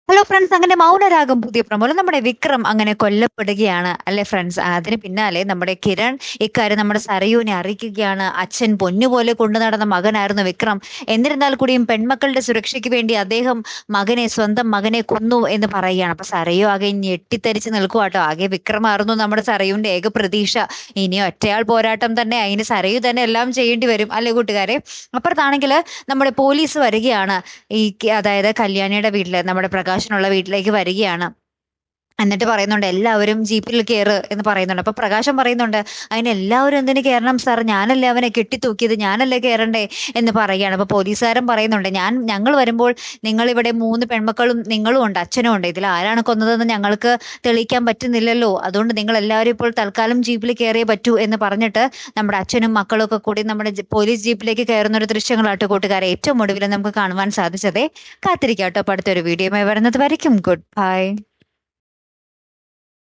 Hello friends, അങ്ങനെ മൗനരാഗം പുതിയ പ്രമോല് നമ്മുടെ വിക്രം അങ്ങനെ കൊല്ലപ്പെടുകയാണ് അല്ലെ ഫ്രണ്ട്സ്. അതിന് പിന്നാലെ നമ്മുടെ കിരൺ ഇക്കാര്യം നമ്മുടെ സരയുവിനെ അറിയിക്കുകയാണ്. അച്ഛൻ പൊന്നുപോലെ കൊണ്ടു നടന്ന മകനായിരുന്നു വിക്രം. എന്നിരുന്നാൽ കൂടിയും പെൺമക്കളുടെ സുരക്ഷയ്ക്ക് വേണ്ടി അദ്ദേഹം സ്വന്തം മകനെ കൊന്നു എന്ന് പറയുകയാണ്. അപ്പൊ സരയു ആകെ ഞെട്ടിത്തരിച്ച് നിൽക്കുവാട്ടോ. ആകെ വിക്രമായിരുന്നു നമ്മുടെ സരയുവിന്റെ ഏക പ്രതീക്ഷ. ഇനി ഒറ്റയാൾ പോരാട്ടം തന്നെ, അതിന് സരയു തന്നെ എല്ലാം ചെയ്യേണ്ടി വരും അല്ലെ കൂട്ടുകാരെ. അപ്പുറത്താണെങ്കിൽ നമ്മുടെ പോലീസ് വരികയാണ്. അതായത് കല്യാണിയുടെ വീട്ടില് നമ്മുടെ പ്രകാശനുള്ള വീട്ടിലേക്ക് വരികയാണ്. എന്നിട്ട് പറയുന്നുണ്ട് എല്ലാവരും ജീപ്പിൽ കയറ് എന്ന് പറയുന്നുണ്ട്. അപ്പൊ പ്രകാശം പറയുന്നുണ്ട്, അതിന് എല്ലാവരും എന്തിനു കയറണം സാർ, ഞാനല്ലേ അവനെ കെട്ടിത്തൂക്കിയത്, ഞാനല്ലേ കയറണ്ടേ എന്ന് പറയുകയാണ്. അപ്പൊ പോലീസുകാരൻ പറയുന്നുണ്ട്, ഞങ്ങൾ വരുമ്പോൾ നിങ്ങൾ ഇവിടെ 3 പെൺമക്കളും നിങ്ങളും ഉണ്ട്, അച്ഛനും ഉണ്ട്, ഇതിൽ ആരാണ് കൊന്നതെന്ന് ഞങ്ങൾക്ക് തെളിയിക്കാൻ പറ്റുന്നില്ലല്ലോ, അതുകൊണ്ട് നിങ്ങൾ എല്ലാവരും ഇപ്പോൾ തൽക്കാലം ജീപ്പിൽ കയറിയേ പറ്റൂ എന്ന് പറഞ്ഞിട്ട് നമ്മുടെ അച്ഛനും മക്കളും ഒക്കെ കൂടി നമ്മുടെ പോലീസ് ജീപ്പിലേക്ക് കയറുന്ന ഒരു ദൃശ്യങ്ങളാട്ടോ കൂട്ടുകാരെ ഏറ്റവും ഒടുവിൽ നമുക്ക് കാണുവാൻ സാധിച്ചതേ. കാത്തിരിക്കാട്ടോ, അടുത്തൊരു വീഡിയോയുമായി വരുന്നത് വരയ്ക്കും. Good bye.